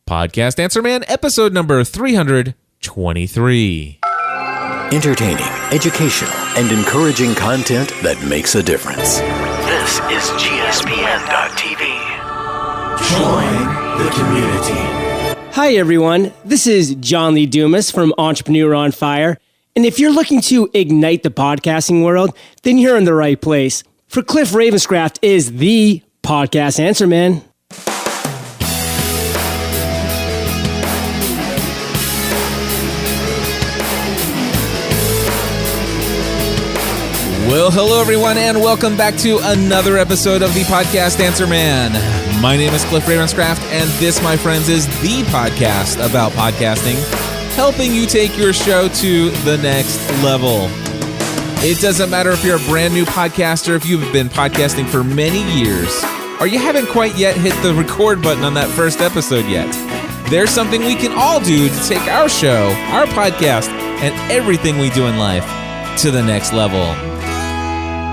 Podcast Answer Man, episode number 323. Entertaining, educational, and encouraging content that makes a difference. This is GSPN.TV. Join the community. Hi, everyone. This is John Lee Dumas from Entrepreneur on Fire. And if you're looking to ignite the podcasting world, then you're in the right place. For Cliff Ravenscraft is the Podcast Answer Man. Well, hello everyone, and welcome back to another episode of the Podcast Answer Man. My name is Cliff Ravenscraft, and this, my friends, is the podcast about podcasting, helping you take your show to the next level. It doesn't matter if you're a brand new podcaster, if you've been podcasting for many years, or you haven't quite yet hit the record button on that first episode yet. There's something we can all do to take our show, our podcast, and everything we do in life to the next level.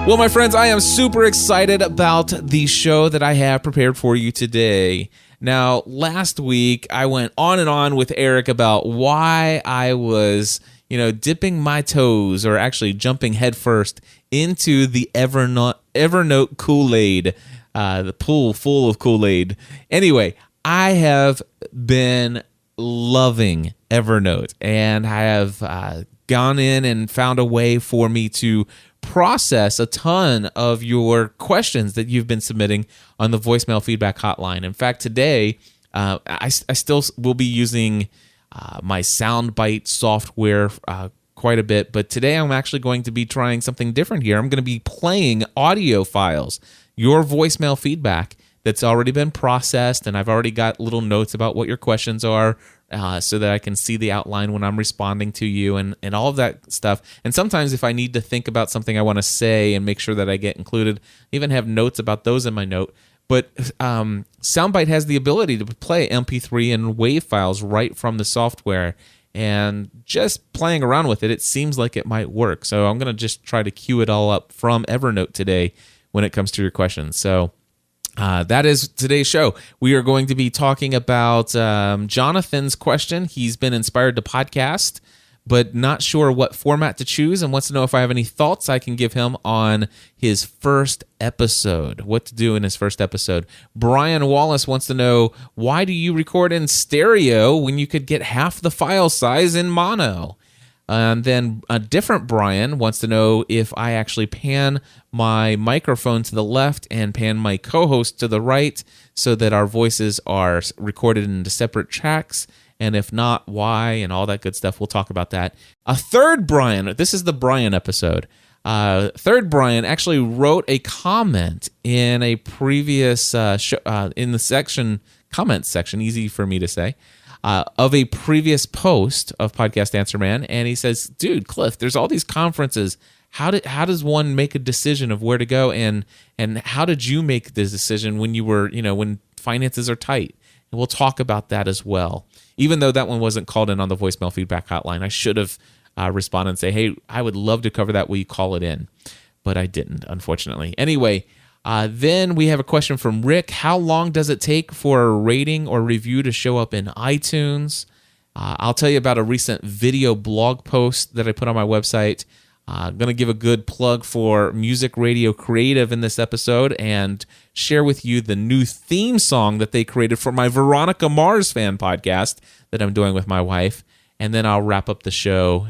Well, my friends, I am super excited about the show that I have prepared for you today. Now, last week, I went on and on with Eric about why I was, dipping my toes, or actually jumping headfirst into the Evernote Kool-Aid, the pool full of Kool-Aid. Anyway, I have been loving Evernote, and I have gone in and found a way for me to process a ton of your questions that you've been submitting on the voicemail feedback hotline. In fact, today, I still will be using my Soundbite software quite a bit, but today I'm actually going to be trying something different here. I'm going to be playing audio files, your voicemail feedback that's already been processed, and I've already got little notes about what your questions are, so that I can see the outline when I'm responding to you and all of that stuff. And sometimes if I need to think about something I want to say and make sure that I get included, I even have notes about those in my note. But Soundbite has the ability to play MP3 and WAV files right from the software. And just playing around with it, it seems like it might work. So I'm going to just try to queue it all up from Evernote today when it comes to your questions. So that is today's show. We are going to be talking about Jonathan's question. He's been inspired to podcast, but not sure what format to choose, and wants to know if I have any thoughts I can give him on his first episode, what to do in his first episode. Brian Wallace wants to know, why do you record in stereo when you could get half the file size in mono? And then a different Brian wants to know if I actually pan my microphone to the left and pan my co-host to the right so that our voices are recorded into separate tracks, and if not, why, and all that good stuff. We'll talk about that. A third Brian, this is the Brian episode. Third Brian actually wrote a comment in a previous show, in the comments section, easy for me to say, of a previous post of Podcast Answer Man, and he says, "Dude, Cliff, there's all these conferences. How does one make a decision of where to go, and how did you make this decision when you were, when finances are tight?" And we'll talk about that as well. Even though that one wasn't called in on the voicemail feedback hotline, I should have responded and say, "Hey, I would love to cover that. Will you call it in?" But I didn't, unfortunately. Anyway. Then we have a question from Rick. How long does it take for a rating or review to show up in iTunes? I'll tell you about a recent video blog post that I put on my website. I'm going to give a good plug for Music Radio Creative in this episode and share with you the new theme song that they created for my Veronica Mars fan podcast that I'm doing with my wife. And then I'll wrap up the show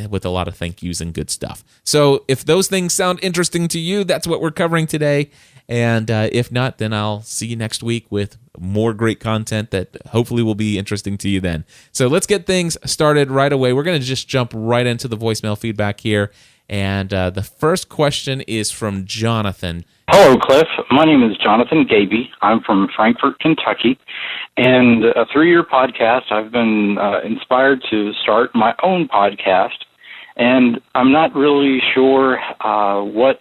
with a lot of thank yous and good stuff. So if those things sound interesting to you, that's what we're covering today. And if not, then I'll see you next week with more great content that hopefully will be interesting to you then. So let's get things started right away. We're going to just jump right into the voicemail feedback here. And the first question is from Jonathan. Hello, Cliff. My name is Jonathan Gaby. I'm from Frankfort, Kentucky. And through your podcast, I've been inspired to start my own podcast. And I'm not really sure what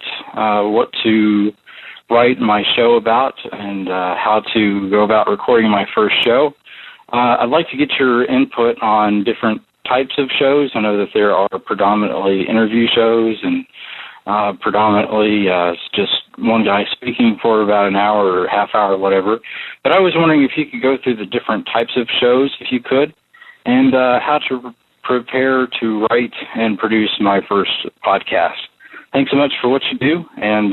to write my show about and how to go about recording my first show. I'd like to get your input on different types of shows. I know that there are predominantly interview shows and predominantly just one guy speaking for about an hour or half hour or whatever. But I was wondering if you could go through the different types of shows, if you could, and how to prepare to write and produce my first podcast. Thanks so much for what you do. And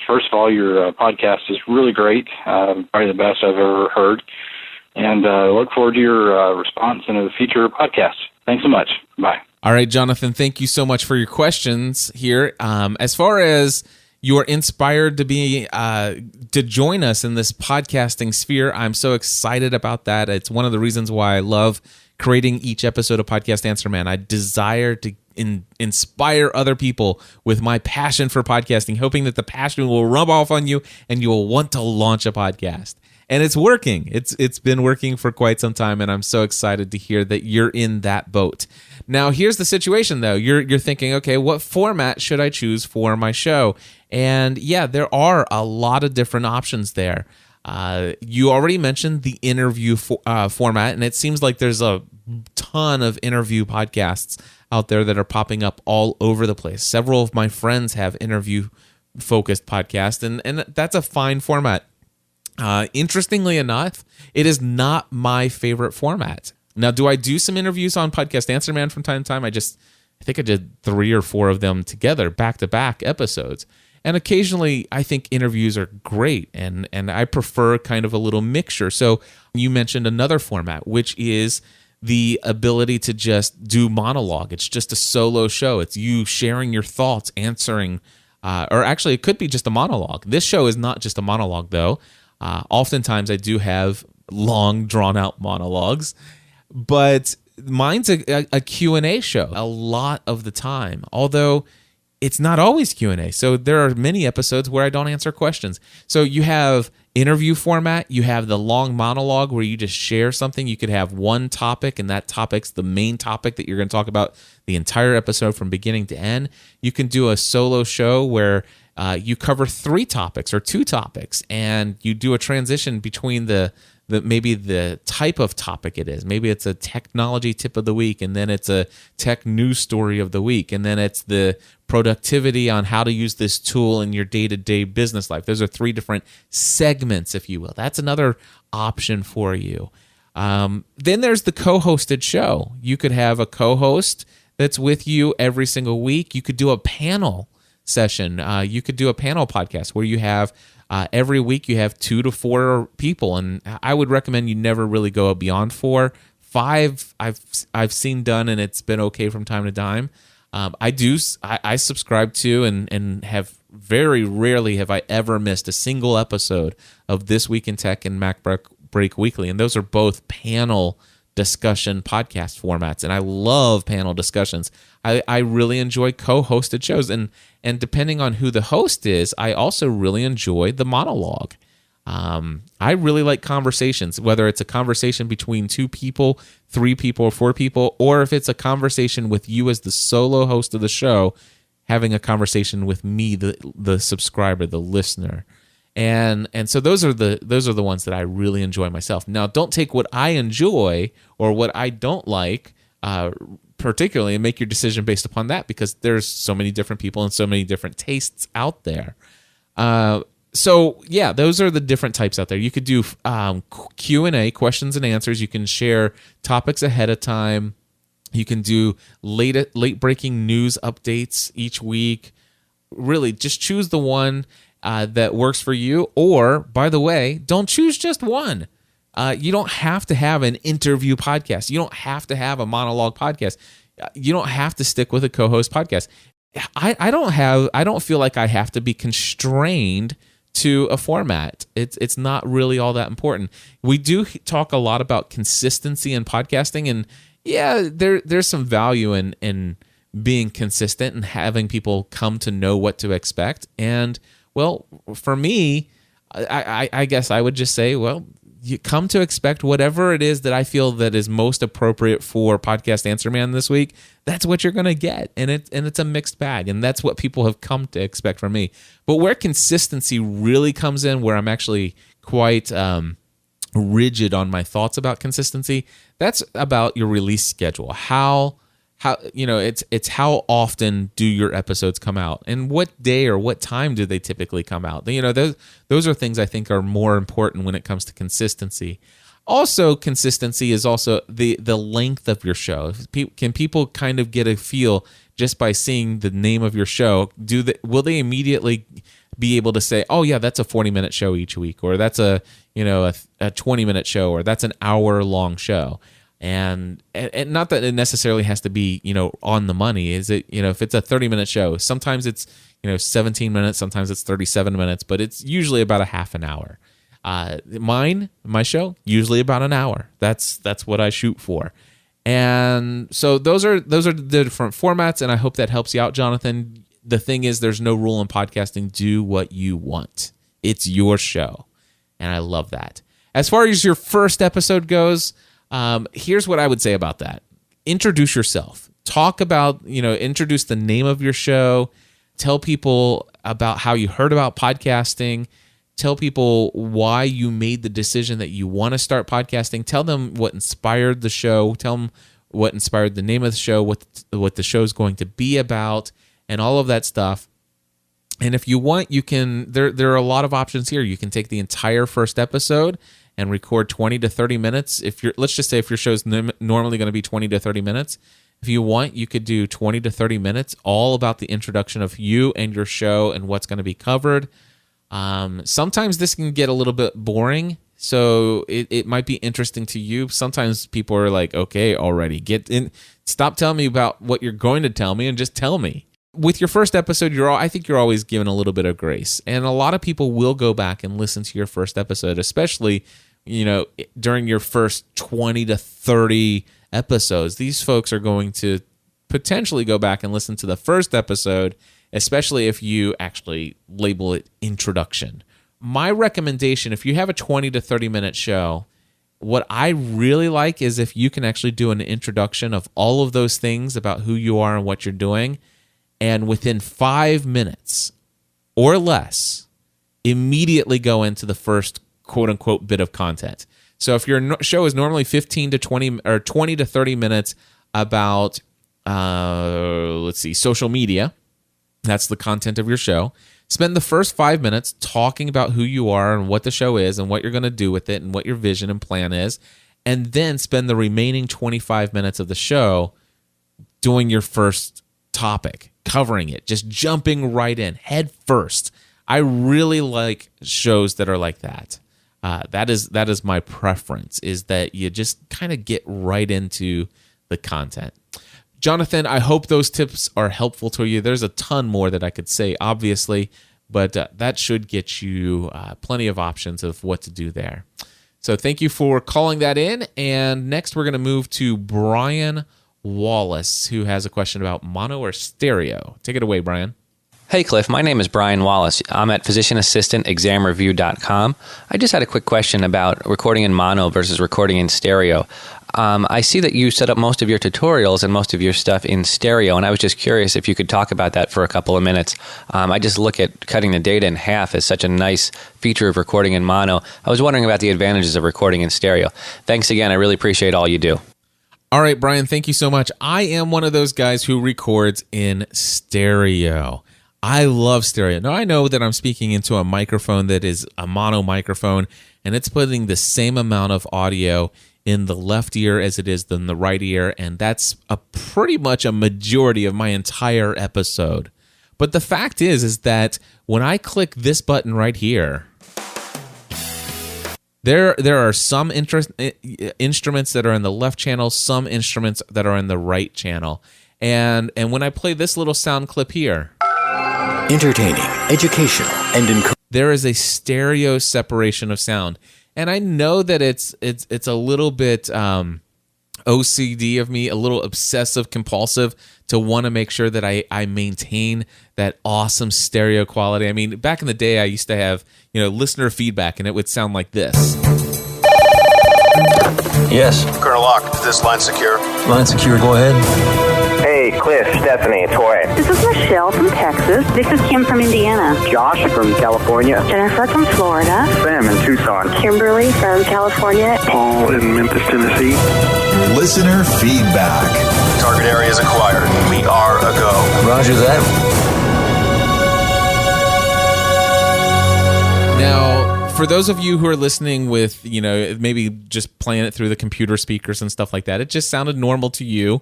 first of all, your podcast is really great, probably the best I've ever heard. And look forward to your response in a future podcast. Thanks so much. Bye. All right, Jonathan, thank you so much for your questions here. As far as you're inspired to be to join us in this podcasting sphere, I'm so excited about that. It's one of the reasons why I love creating each episode of Podcast Answer Man. I desire to inspire other people with my passion for podcasting, hoping that the passion will rub off on you and you will want to launch a podcast. And it's working. It's been working for quite some time, and I'm so excited to hear that you're in that boat. Now, here's the situation, though. You're thinking, okay, what format should I choose for my show? And yeah, there are a lot of different options there. You already mentioned the interview format, and it seems like there's a ton of interview podcasts out there that are popping up all over the place. Several of my friends have interview-focused podcasts, and that's a fine format. Interestingly enough, it is not my favorite format. Now, do I do some interviews on Podcast Answer Man from time to time? I think I did 3 or 4 of them together, back-to-back episodes. And occasionally, I think interviews are great, and I prefer kind of a little mixture. So you mentioned another format, which is the ability to just do monologue. It's just a solo show. It's you sharing your thoughts, answering, or actually, it could be just a monologue. This show is not just a monologue, though. Oftentimes, I do have long, drawn-out monologues, but mine's a Q&A show a lot of the time, although it's not always Q&A. So there are many episodes where I don't answer questions. So you have interview format, you have the long monologue where you just share something. You could have one topic, and that topic's the main topic that you're going to talk about the entire episode from beginning to end. You can do a solo show where you cover 3 topics or 2 topics, and you do a transition between the maybe the type of topic it is. Maybe it's a technology tip of the week, and then it's a tech news story of the week, and then it's the productivity on how to use this tool in your day-to-day business life. Those are 3 different segments, if you will. That's another option for you. Then there's the co-hosted show. You could have a co-host that's with you every single week. You could do a panel session. You could do a panel podcast where you have every week you have 2 to 4 people, and I would recommend you never really go beyond 4. 5 I've seen done, and it's been okay from time to time. I subscribe to and have very rarely have I ever missed a single episode of This Week in Tech and Mac Break Weekly, and those are both panel discussion podcast formats, and I love panel discussions. I really enjoy co-hosted shows, and depending on who the host is, I also really enjoy the monologue. I really like conversations, whether it's a conversation between 2 people, 3 people, or 4 people, or if it's a conversation with you as the solo host of the show, having a conversation with me, the subscriber, the listener. And so those are the ones that I really enjoy myself. Now, don't take what I enjoy or what I don't like particularly and make your decision based upon that, because there's so many different people and so many different tastes out there. So yeah, those are the different types out there. You could do Q&A, questions and answers. You can share topics ahead of time. You can do late breaking news updates each week. Really, just choose the one that works for you. Or, by the way, don't choose just one. You don't have to have an interview podcast. You don't have to have a monologue podcast. You don't have to stick with a co-host podcast. I don't feel like I have to be constrained to a format. It's not really all that important. We do talk a lot about consistency in podcasting, and yeah, there's some value in being consistent and having people come to know what to expect. And well, for me, I guess I would just say, well, you come to expect whatever it is that I feel that is most appropriate for Podcast Answer Man this week. That's what you're going to get. And it's a mixed bag. And that's what people have come to expect from me. But where consistency really comes in, where I'm actually quite rigid on my thoughts about consistency, that's about your release schedule. How how, it's how often do your episodes come out, and what day or what time do they typically come out? Those are things I think are more important when it comes to consistency. Also, consistency is also the length of your show. Can people kind of get a feel just by seeing the name of your show? Will they immediately be able to say, "Oh yeah, that's a 40-minute show each week," or that's a 20-minute show, or that's an hour-long show? And not that it necessarily has to be on the money. Is it if it's a 30-minute show, sometimes it's 17 minutes, sometimes it's 37 minutes, but it's usually about a half an hour. My show, usually about an hour. That's what I shoot for. And so those are the different formats, and I hope that helps you out, Jonathan. The thing is, there's no rule in podcasting. Do what you want. It's your show, and I love that. As far as your first episode goes, here's what I would say about that. Introduce yourself. Talk about, introduce the name of your show. Tell people about how you heard about podcasting. Tell people why you made the decision that you want to start podcasting. Tell them what inspired the show. Tell them what inspired the name of the show, what the show is going to be about, and all of that stuff. And if you want, you can. There are a lot of options here. You can take the entire first episode and record 20 to 30 minutes. Let's just say if your show is normally going to be 20 to 30 minutes, if you want, you could do 20 to 30 minutes, all about the introduction of you and your show and what's going to be covered. Sometimes this can get a little bit boring, so it might be interesting to you. Sometimes people are like, okay, already get in. Stop telling me about what you're going to tell me and just tell me. With your first episode, I think you're always given a little bit of grace, and a lot of people will go back and listen to your first episode, especially during your first 20 to 30 episodes. These folks are going to potentially go back and listen to the first episode, especially if you actually label it introduction. My recommendation, if you have a 20 to 30 minute show, what I really like is if you can actually do an introduction of all of those things about who you are and what you're doing, and within 5 minutes or less, immediately go into the first quote-unquote bit of content. So if your show is normally 15 to 20 or 20 to 30 minutes about, social media, that's the content of your show. Spend the first 5 minutes talking about who you are and what the show is and what you're going to do with it and what your vision and plan is. And then spend the remaining 25 minutes of the show doing your first topic, covering it, just jumping right in, head first. I really like shows that are like that. That is my preference, is that you just kind of get right into the content. Jonathan, I hope those tips are helpful to you. There's a ton more that I could say, obviously, but that should get you plenty of options of what to do there. So thank you for calling that in. And next we're going to move to Brian Wallace, who has a question about mono or stereo. Take it away, Brian. Hey, Cliff. My name is Brian Wallace. I'm at physicianassistantexamreview.com. I just had a quick question about recording in mono versus recording in stereo. I see that you set up most of your tutorials and most of your stuff in stereo, and I was just curious if you could talk about that for a couple of minutes. I just look at cutting the data in half as such a nice feature of recording in mono. I was wondering about the advantages of recording in stereo. Thanks again. I really appreciate all you do. All right, Brian, thank you so much. I am one of those guys who records in stereo. I love stereo. Now, I know that I'm speaking into a microphone that is a mono microphone, and it's putting the same amount of audio in the left ear as it is in the right ear, and that's pretty much a majority of my entire episode. But the fact is that when I click this button right here, there are some instruments that are in the left channel, some instruments that are in the right channel. And when I play this little sound clip here, entertaining, educational, and encouraging. There is a stereo separation of sound. And I know that it's a little bit OCD of me, a little obsessive compulsive to want to make sure that I maintain that awesome stereo quality. I mean, back in the day, I used to have, listener feedback, and it would sound like this. Yes. Colonel Locke, is this line secure? Line secure, go ahead. Hey, Cliff, Stephanie, Tori. This is Michelle from Texas. This is Kim from Indiana. Josh from California. Jennifer from Florida. Sam in Tucson. Kimberly from California. Paul in Memphis, Tennessee. Listener feedback. Target area is acquired. We are a go. Roger that. Now, for those of you who are listening with, maybe just playing it through the computer speakers and stuff like that, it just sounded normal to you.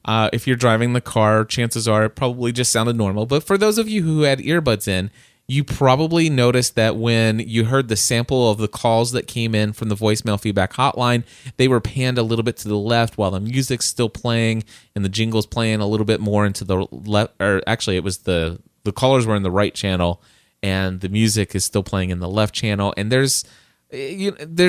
If you're driving the car, chances are it probably just sounded normal. But for those of you who had earbuds in, you probably noticed that when you heard the sample of the calls that came in from the voicemail feedback hotline, they were panned a little bit to the left while the music's still playing and the jingle's playing a little bit more into the left. Or actually, it was the callers were in the right channel, and the music is still playing in the left channel, and there's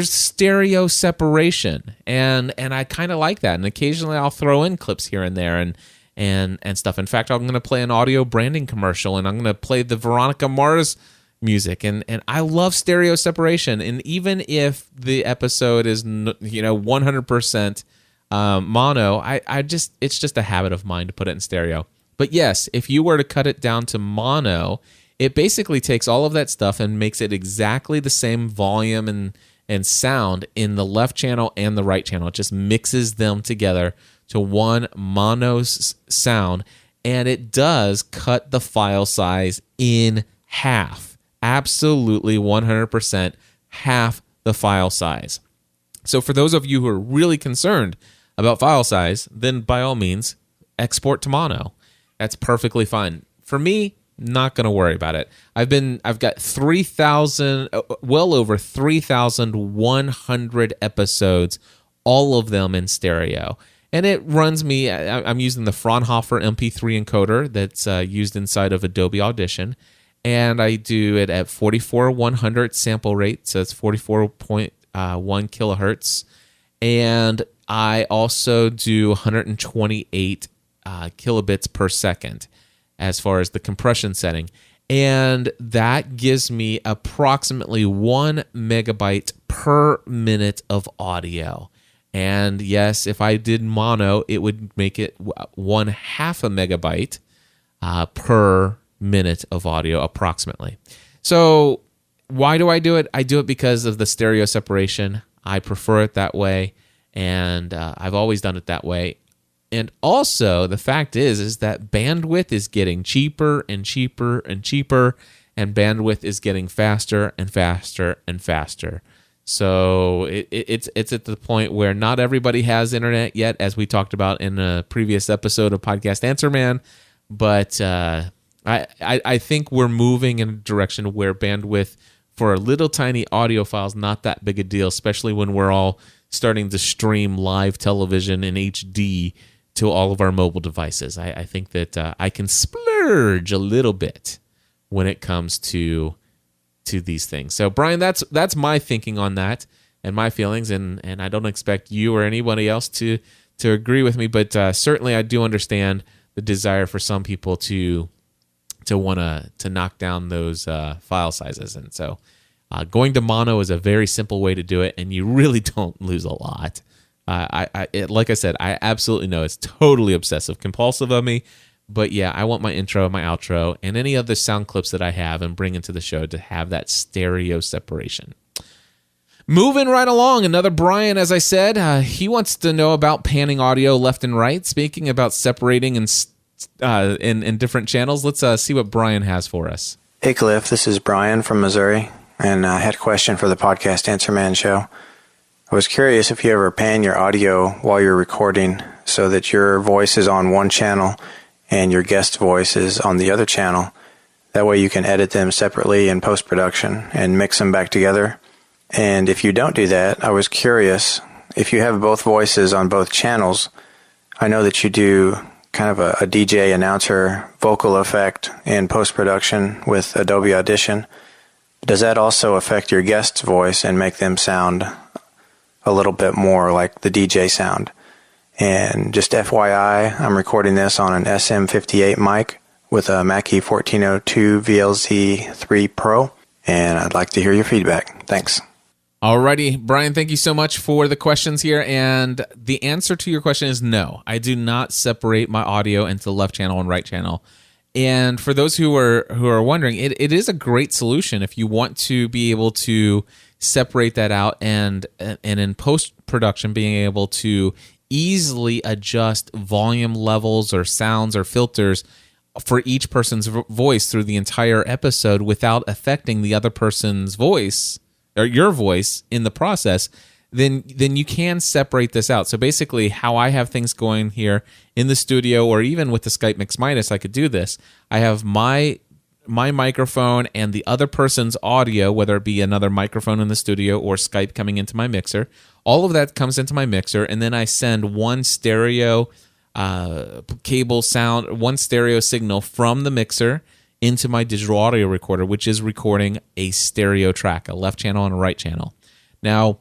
stereo separation, and I kind of like that. And occasionally I'll throw in clips here and there and stuff. In fact, I'm going to play an audio branding commercial, and I'm going to play the Veronica Mars music, and I love stereo separation. And even if the episode is 100% mono, it's just a habit of mine to put it in stereo. But yes, if you were to cut it down to mono, it basically takes all of that stuff and makes it exactly the same volume and sound in the left channel and the right channel. It just mixes them together to one mono sound, and it does cut the file size in half. Absolutely 100% half the file size. So for those of you who are really concerned about file size, then by all means, export to mono. That's perfectly fine. For me, not going to worry about it. I've got well over 3,100 episodes, all of them in stereo. And it runs me, I'm using the Fraunhofer MP3 encoder that's used inside of Adobe Audition. And I do it at 44,100 sample rate, so it's 44.1 kilohertz. And I also do 128 kilobits per second as far as the compression setting. And that gives me approximately 1 megabyte per minute of audio. And yes, if I did mono, it would make it 1/2 a megabyte per minute of audio approximately. So why do I do it? I do it because of the stereo separation. I prefer it that way, and I've always done it that way. And also, the fact is that bandwidth is getting cheaper and cheaper and cheaper, and bandwidth is getting faster and faster and faster. So it's at the point where not everybody has internet yet, as we talked about in a previous episode of Podcast Answer Man. But I think we're moving in a direction where bandwidth for little tiny audio files not that big a deal, especially when we're all starting to stream live television in HD to all of our mobile devices. I think that I can splurge a little bit when it comes to these things. So, Brian, that's my thinking on that and my feelings, and I don't expect you or anybody else to agree with me, but certainly I do understand the desire for some people to want to knock down those file sizes. And so going to mono is a very simple way to do it, and you really don't lose a lot. Like I said, I absolutely know it's totally obsessive compulsive of me, but yeah, I want my intro, my outro, and any other sound clips that I have and bring into the show to have that stereo separation. Moving right along, another Brian, as I said, he wants to know about panning audio left and right. Speaking about separating in different channels, let's see what Brian has for us. Hey Cliff, this is Brian from Missouri, and I had a question for the Podcast Answer Man show. I was curious if you ever pan your audio while you're recording so that your voice is on one channel and your guest voice is on the other channel. That way you can edit them separately in post-production and mix them back together. And if you don't do that, I was curious, if you have both voices on both channels, I know that you do kind of a DJ announcer vocal effect in post-production with Adobe Audition. Does that also affect your guest's voice and make them sound a little bit more like the DJ sound? And just FYI, I'm recording this on an SM58 mic with a Mackie 1402 VLZ3 Pro, and I'd like to hear your feedback. Thanks. Alrighty, Brian, thank you so much for the questions here. And the answer to your question is no. I do not separate my audio into the left channel and right channel. And for those who are wondering, it is a great solution if you want to be able to separate that out and in post-production being able to easily adjust volume levels or sounds or filters for each person's voice through the entire episode without affecting the other person's voice or your voice in the process, then you can separate this out. So basically how I have things going here in the studio or even with the Skype Mix Minus, I could do this. I have my microphone and the other person's audio, whether it be another microphone in the studio or Skype coming into my mixer. All of that comes into my mixer, and then I send one stereo cable sound, one stereo signal from the mixer into my digital audio recorder, which is recording a stereo track, a left channel and a right channel. Now,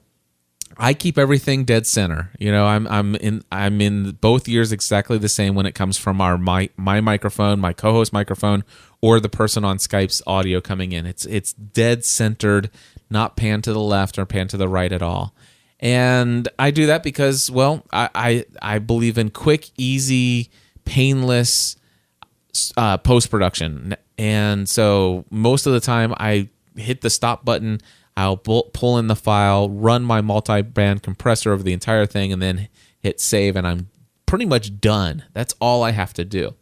I keep everything dead center. You know, I'm in both ears exactly the same when it comes from my microphone, my co-host microphone, or the person on Skype's audio coming in. It's dead centered, not pan to the left or pan to the right at all. And I do that because, well, I believe in quick, easy, painless post-production. And so most of the time I hit the stop button, I'll pull in the file, run my multi-band compressor over the entire thing, and then hit save, and I'm pretty much done. That's all I have to do.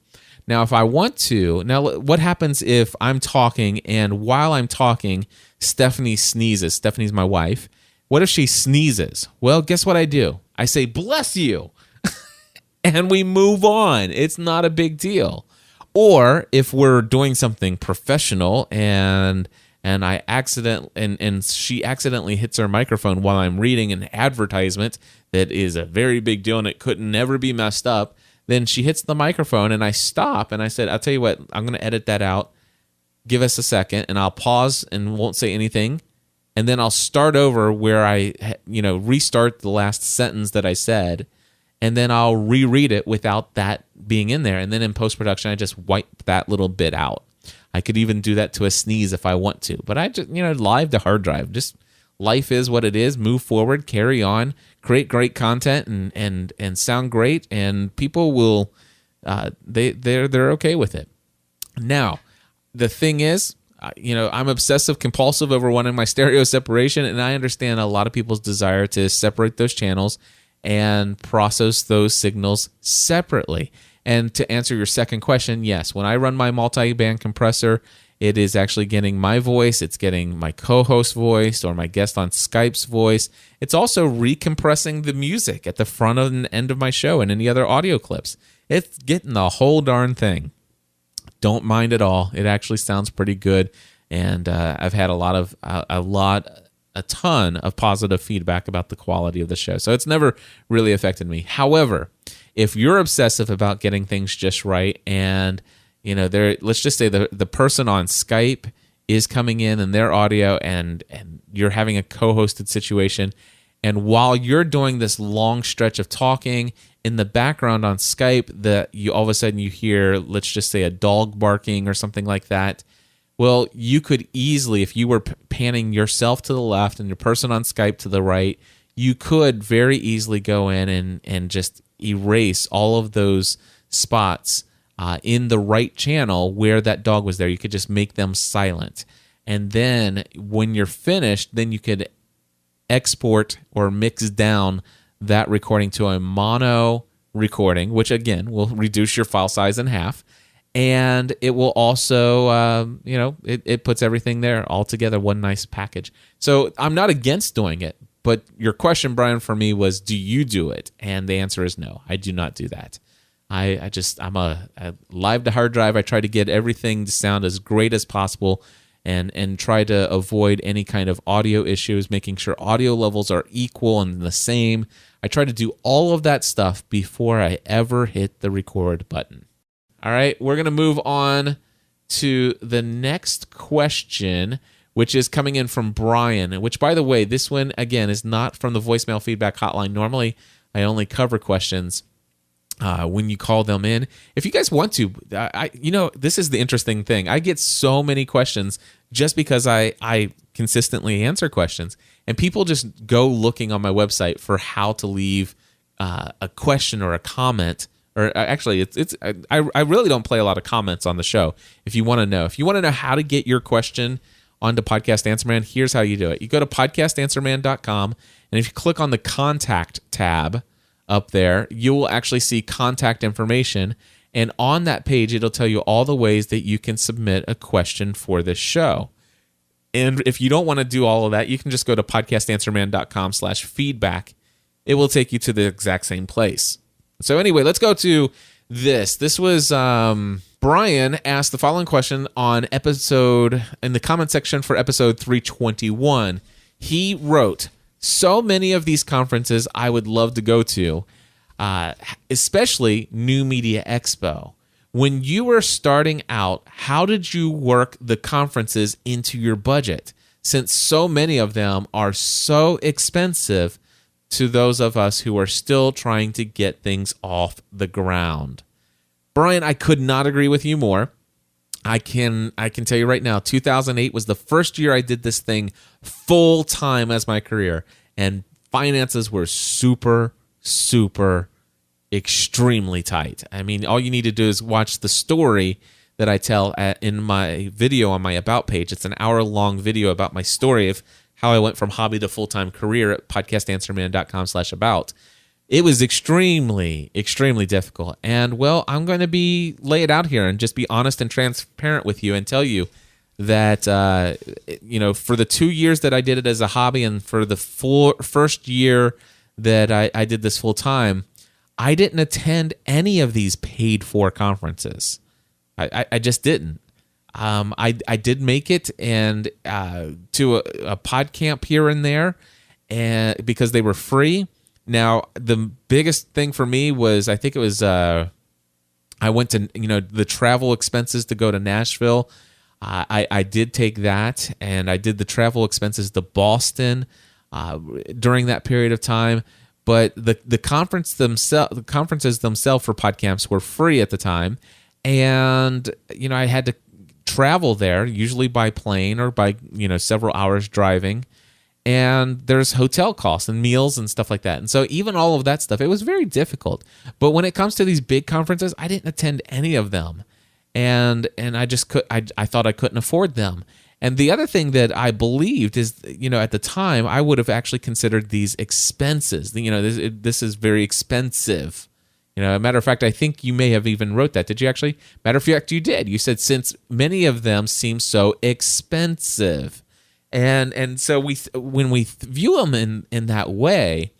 Now, if I want to, what happens if I'm talking, and while I'm talking, Stephanie sneezes? Stephanie's my wife. What if she sneezes? Well, guess what I do? I say, bless you, and we move on. It's not a big deal. Or if we're doing something professional and I and she accidentally hits her microphone while I'm reading an advertisement that is a very big deal and it could never be messed up, then she hits the microphone and I stop and I said, I'll tell you what, I'm going to edit that out. Give us a second, and I'll pause and won't say anything. And then I'll start over where I, restart the last sentence that I said, and then I'll reread it without that being in there. And then in post-production, I just wipe that little bit out. I could even do that to a sneeze if I want to. But I just, live to hard drive. Just life is what it is. Move forward, carry on, create great content, and sound great. And people will, they're okay with it. Now, the thing is, I'm obsessive compulsive over wanting my stereo separation, and I understand a lot of people's desire to separate those channels and process those signals separately. And to answer your second question, yes, when I run my multi-band compressor, it is actually getting my voice, it's getting my co-host voice or my guest on Skype's voice. It's also recompressing the music at the front and end of my show and any other audio clips. It's getting the whole darn thing. Don't mind at all. It actually sounds pretty good, and I've had a ton of positive feedback about the quality of the show. So it's never really affected me. However, if you're obsessive about getting things just right, and let's just say the person on Skype is coming in and their audio, and you're having a co-hosted situation, and while you're doing this long stretch of talking, in the background on Skype, that you all of a sudden you hear, let's just say, a dog barking or something like that. Well, you could easily, if you were panning yourself to the left and your person on Skype to the right, you could very easily go in and just erase all of those spots in the right channel where that dog was there. You could just make them silent. And then when you're finished, then you could export or mix down that recording to a mono recording, which again will reduce your file size in half. And it will also, it puts everything there all together, one nice package. So I'm not against doing it, but your question, Brian, for me was, do you do it? And the answer is no, I do not do that. I'm a live to hard drive. I try to get everything to sound as great as possible and try to avoid any kind of audio issues, making sure audio levels are equal and the same. I try to do all of that stuff before I ever hit the record button. All right, we're going to move on to the next question, which is coming in from Brian, which, by the way, this one, again, is not from the voicemail feedback hotline. Normally, I only cover questions when you call them in. If you guys want to, this is the interesting thing. I get so many questions just because I consistently answer questions, and people just go looking on my website for how to leave a question or a comment. Or actually, I really don't play a lot of comments on the show. If you want to know how to get your question onto Podcast Answer Man, here's how you do it. You go to podcastanswerman.com, and if you click on the contact tab up there, you will actually see contact information. And on that page, it'll tell you all the ways that you can submit a question for this show. And if you don't want to do all of that, you can just go to podcastanswerman.com/feedback. It will take you to the exact same place. So anyway, let's go to this. This was Brian asked the following question in the comment section for episode 321. He wrote, "So many of these conferences I would love to go to, especially New Media Expo. When you were starting out, how did you work the conferences into your budget, since so many of them are so expensive to those of us who are still trying to get things off the ground?" Brian, I could not agree with you more. I can tell you right now, 2008 was the first year I did this thing full time as my career, and finances were super, super, extremely tight. I mean, all you need to do is watch the story that I tell in my video on my About page. It's an hour-long video about my story of how I went from hobby to full-time career at podcastanswerman.com/about. It was extremely, extremely difficult. And, well, I'm going to lay it out here and just be honest and transparent with you and tell you that, for the 2 years that I did it as a hobby and for the first year that I did this full-time, I didn't attend any of these paid-for conferences. I just didn't. I did make it and to a PodCamp here and there, and because they were free. Now, the biggest thing for me was, I think it was, I went to, the travel expenses to go to Nashville. I did take that, and I did the travel expenses to Boston during that period of time. But the conferences themselves for PodCamps were free at the time, and I had to travel there, usually by plane or by several hours driving. And there's hotel costs and meals and stuff like that. And so even all of that stuff, it was very difficult. But when it comes to these big conferences, I didn't attend any of them. And I just I thought I couldn't afford them. And the other thing that I believed is, at the time, I would have actually considered these expenses. This is very expensive. A matter of fact, I think you may have even wrote that. Did you actually? Matter of fact, you did. You said, since many of them seem so expensive. And so when we view them in that way,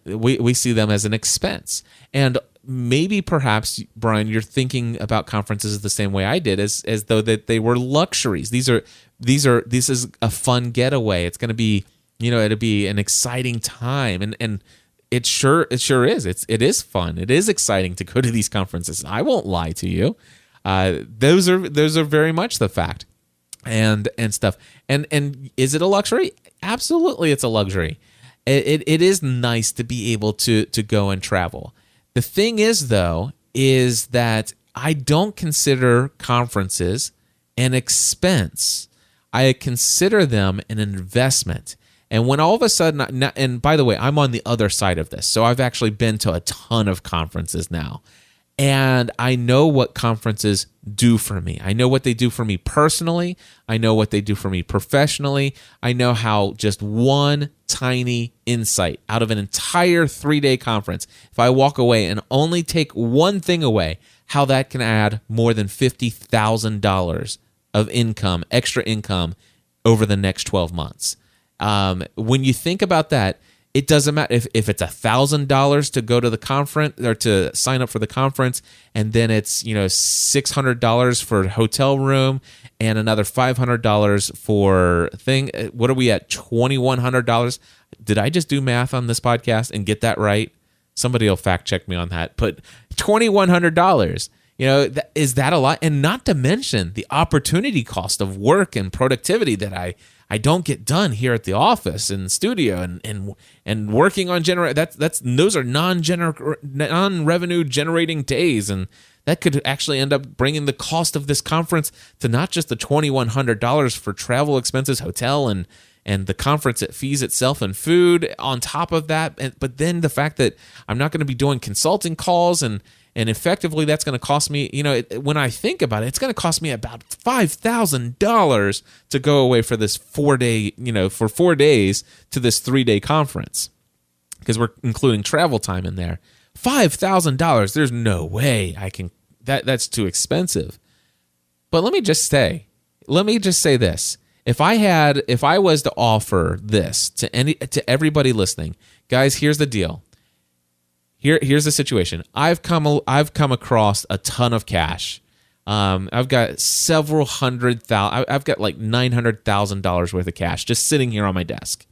we see them as an expense. And maybe perhaps, Brian, you're thinking about conferences the same way I did, as though that they were luxuries. This is a fun getaway. It's going to be, it'll be an exciting time, and it sure is. It is fun. It is exciting to go to these conferences. I won't lie to you. Those are very much the fact. And stuff. And is it a luxury? Absolutely, it's a luxury. It is nice to be able to go and travel. The thing is, though, is that I don't consider conferences an expense. I consider them an investment. And when all of a sudden, and by the way, I'm on the other side of this, so I've actually been to a ton of conferences now. And I know what conferences do for me. I know what they do for me personally. I know what they do for me professionally. I know how just one tiny insight out of an entire 3-day conference, if I walk away and only take one thing away, how that can add more than $50,000 of income, extra income, over the next 12 months. When you think about that, it doesn't matter if it's $1,000 to go to the conference or to sign up for the conference, and then it's $600 for hotel room and another $500 for thing. What are we at? $2,100. Did I just do math on this podcast and get that right? Somebody will fact check me on that. But $2,100. Is that a lot? And not to mention the opportunity cost of work and productivity that I I don't get done here at the office and studio and working on those are non-revenue generating days, and that could actually end up bringing the cost of this conference to not just the $2,100 for travel expenses, hotel, and the conference fees itself and food on top of that, but then the fact that I'm not going to be doing consulting calls and effectively that's going to cost me, when I think about it, it's going to cost me about $5,000 to go away for this 4 day, for 4 days to this 3-day conference, because we're including travel time in there. $5,000. There's no way I can, that's too expensive. But let me just say this. If I was to offer this to everybody listening, guys, here's the deal. Here's the situation. I've come across a ton of cash. I've got several hundred thousand. I've got like $900,000 worth of cash just sitting here on my desk.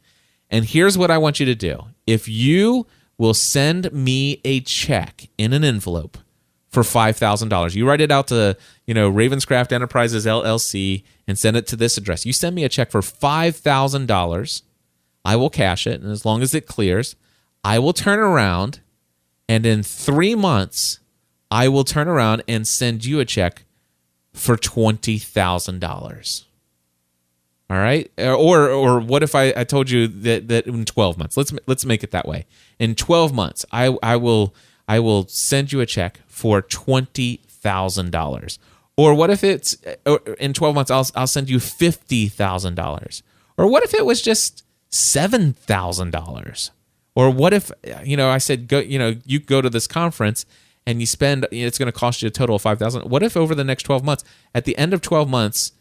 And here's what I want you to do. If you will send me a check in an envelope for $5,000, you write it out to Ravenscraft Enterprises LLC and send it to this address. You send me a check for $5,000. I will cash it, and as long as it clears, I will turn around. And in 3 months, I will turn around and send you a check for $20,000. All right? Or what if I told you that in 12 months? Let's make it that way. In 12 months, I will send you a check for $20,000. Or what if it's in 12 months I'll send you $50,000? Or what if it was just $7,000? Or what if, I said, go, you go to this conference and you spend, it's going to cost you a total of $5,000. What if over the next 12 months, at the end of 12 months,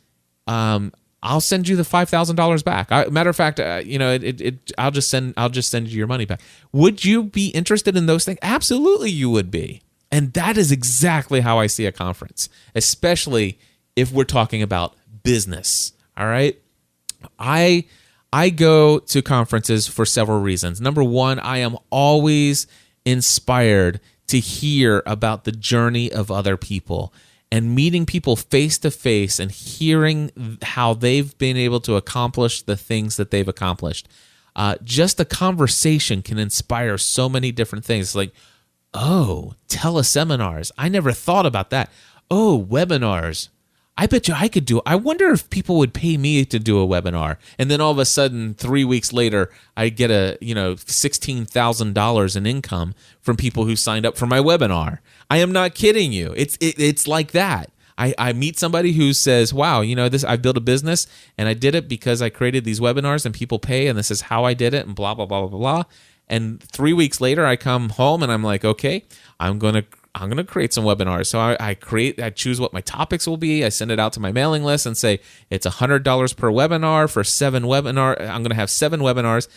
I'll send you the $5,000 back. Matter of fact, I'll just send you your money back. Would you be interested in those things? Absolutely, you would be. And that is exactly how I see a conference, especially if we're talking about business. All right, I go to conferences for several reasons. Number one, I am always inspired to hear about the journey of other people and meeting people face to face and hearing how they've been able to accomplish the things that they've accomplished. Just a conversation can inspire so many different things. Like, oh, teleseminars. I never thought about that. Oh, webinars. I bet you I could do it. I wonder if people would pay me to do a webinar. And then all of a sudden, 3 weeks later, I get $16,000 in income from people who signed up for my webinar. I am not kidding you. It's like that. I meet somebody who says, wow, I've built a business and I did it because I created these webinars and people pay and this is how I did it and blah, blah, blah, blah, blah. And 3 weeks later, I come home and I'm like, okay, I'm going to create some webinars. So I choose what my topics will be. I send it out to my mailing list and say, it's $100 per webinar for 7 webinar. I'm going to have 7 webinars.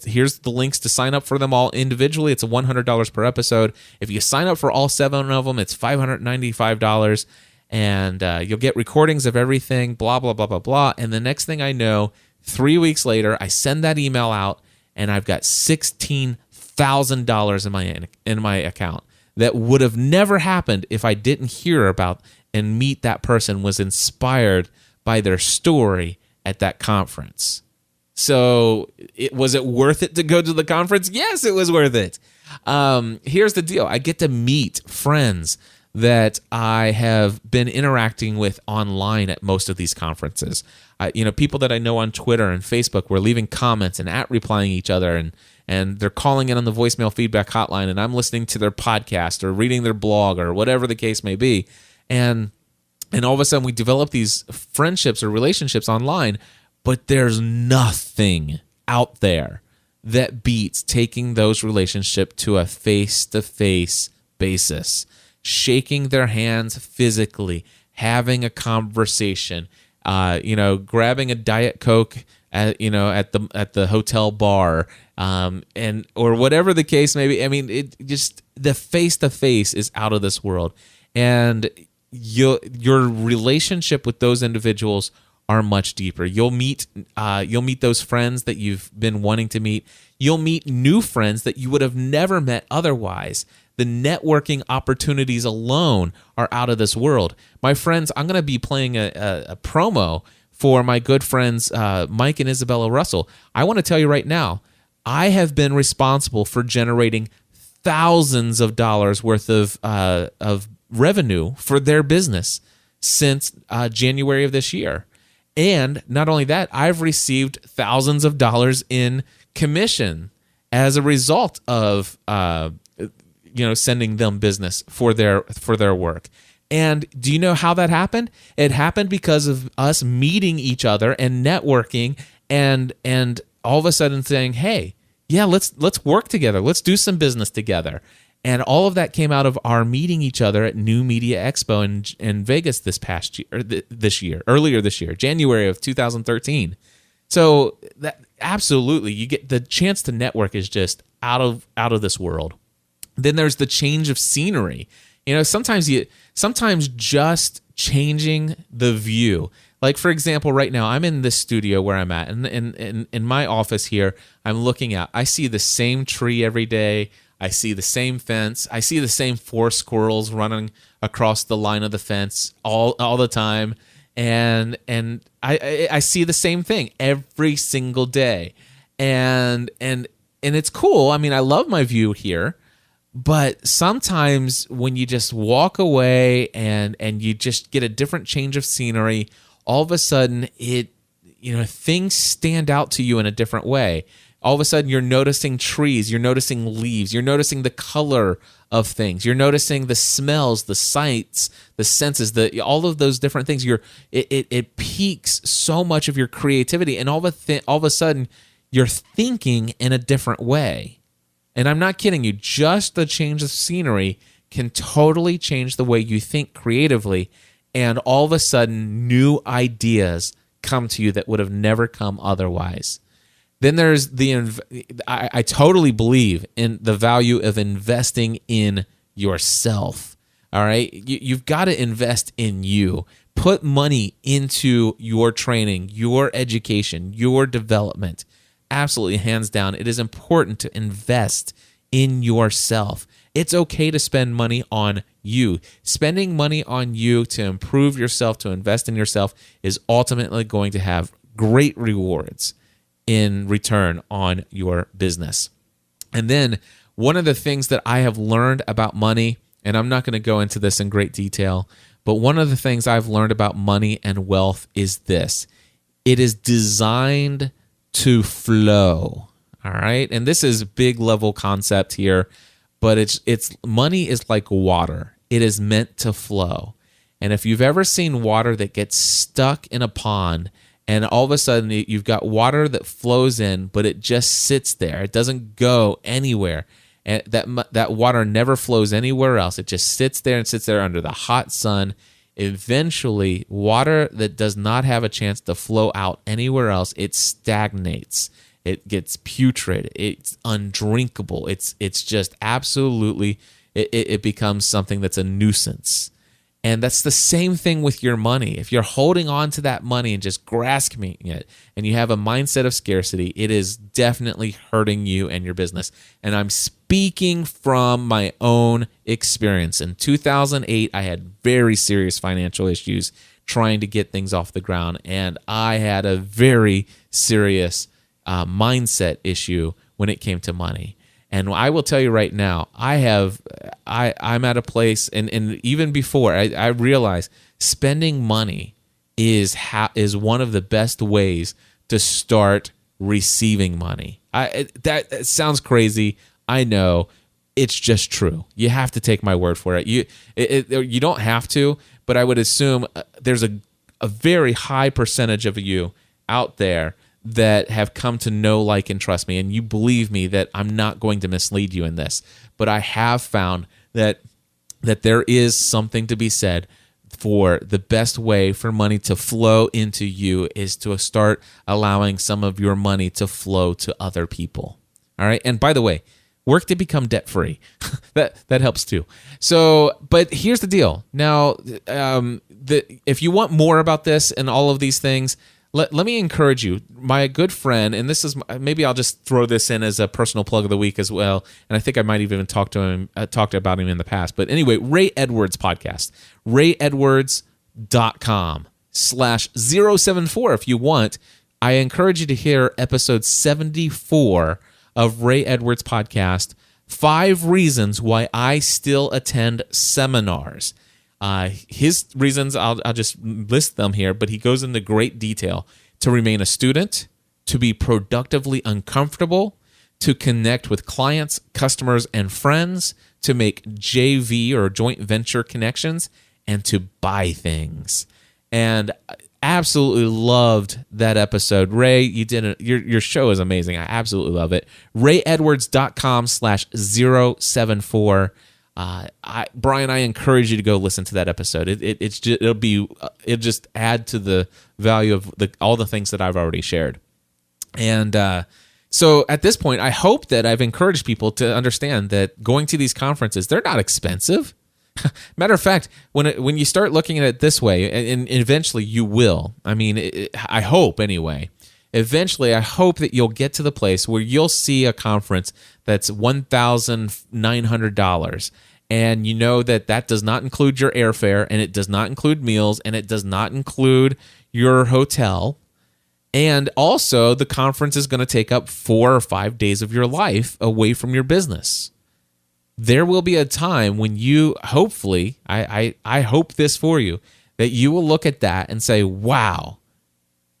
Here's the links to sign up for them all individually. It's $100 per episode. If you sign up for all 7 of them, it's $595. And you'll get recordings of everything, blah, blah, blah, blah, blah. And the next thing I know, 3 weeks later, I send that email out and I've got $16,000 in my account. That would have never happened if I didn't hear about and meet that person, was inspired by their story at that conference. So was it worth it to go to the conference? Yes, it was worth it. Here's the deal. I get to meet friends that I have been interacting with online at most of these conferences. People that I know on Twitter and Facebook, we're leaving comments and replying each other, and they're calling in on the voicemail feedback hotline, and I'm listening to their podcast or reading their blog or whatever the case may be. And all of a sudden we develop these friendships or relationships online, but there's nothing out there that beats taking those relationships to a face-to-face basis, shaking their hands physically, having a conversation, grabbing a Diet Coke at the hotel bar, and or whatever the case may be. I mean, the face to face is out of this world, and your relationship with those individuals are much deeper. You'll meet those friends that you've been wanting to meet. You'll meet new friends that you would have never met otherwise. The networking opportunities alone are out of this world. My friends, I'm going to be playing a promo for my good friends Mike and Isabella Russell. I want to tell you right now, I have been responsible for generating thousands of dollars worth of revenue for their business since January of this year. And not only that, I've received thousands of dollars in commission as a result of sending them business for their work. And do you know how that happened? It happened because of us meeting each other and networking and all of a sudden saying, "Hey, yeah, let's work together. Let's do some business together." And all of that came out of our meeting each other at New Media Expo in Vegas earlier this year, January of 2013. So that absolutely, you get the chance to network is just out of this world. Then there's the change of scenery. Sometimes just changing the view. Like, for example, right now I'm in this studio where I'm at, and in my office here, I'm looking out. I see the same tree every day. I see the same fence. I see the same 4 squirrels running across the line of the fence all the time, and I see the same thing every single day, and it's cool. I mean, I love my view here, but sometimes when you just walk away and you just get a different change of scenery, all of a sudden things stand out to you in a different way. All of a sudden, you're noticing trees, you're noticing leaves, you're noticing the color of things, you're noticing the smells, the sights, the senses, all of those different things. It piques so much of your creativity, and all of a sudden, you're thinking in a different way. And I'm not kidding you. Just the change of scenery can totally change the way you think creatively, and all of a sudden, new ideas come to you that would have never come otherwise. Then there's I totally believe in the value of investing in yourself. All right. You've got to invest in you. Put money into your training, your education, your development. Absolutely, hands down. It is important to invest in yourself. It's okay to spend money on you. Spending money on you to improve yourself, to invest in yourself, is ultimately going to have great rewards in return on your business. And then one of the things that I have learned about money, and I'm not going to go into this in great detail, but one of the things I've learned about money and wealth is this: it is designed to flow. All right. And this is a big level concept here, but it's money is like water. It is meant to flow. And if you've ever seen water that gets stuck in a pond, and all of a sudden you've got water that flows in, but it just sits there. It doesn't go anywhere. And that water never flows anywhere else. It just sits there and sits there under the hot sun. Eventually, water that does not have a chance to flow out anywhere else, it stagnates. It gets putrid. It's undrinkable. It's just absolutely, it becomes something that's a nuisance. And that's the same thing with your money. If you're holding on to that money and just grasping it, and you have a mindset of scarcity, it is definitely hurting you and your business. And I'm speaking from my own experience. In 2008, I had very serious financial issues trying to get things off the ground, and I had a very serious mindset issue when it came to money. And I will tell you right now, I'm at a place, and even before, I realize spending money is one of the best ways to start receiving money. That sounds crazy. I know. It's just true. You have to take my word for it. You don't have to, but I would assume there's a very high percentage of you out there that have come to know, like, and trust me, and you believe me that I'm not going to mislead you in this. But I have found that there is something to be said for the best way for money to flow into you is to start allowing some of your money to flow to other people. All right? And by the way, work to become debt-free. that helps too. So, but here's the deal. Now, if you want more about this and all of these things, let me encourage you. My good friend, and this is, maybe I'll just throw this in as a personal plug of the week as well, and I think I might even talked about him in the past. But anyway, Ray Edwards podcast, rayedwards.com. ray.edwards.com/074 if you want. I encourage you to hear episode 74 of Ray Edwards' podcast, 5 Reasons Why I Still Attend Seminars. His reasons, I'll just list them here, but he goes into great detail. To remain a student, to be productively uncomfortable, to connect with clients, customers, and friends, to make JV or joint venture connections, and to buy things. And I absolutely loved that episode. Ray, you did your show is amazing. I absolutely love it. RayEdwards.com/074. Brian, I encourage you to go listen to that episode. It'll just add to the value of all the things that I've already shared. And so at this point, I hope that I've encouraged people to understand that going to these conferences, they're not expensive. Matter of fact, when you start looking at it this way, and eventually you will. I mean, I hope anyway. Eventually, I hope that you'll get to the place where you'll see a conference that's $1,900, and you know that does not include your airfare, and it does not include meals, and it does not include your hotel. And also, the conference is going to take up 4 or 5 days of your life away from your business. There will be a time when you, hopefully, I hope this for you, that you will look at that and say, wow,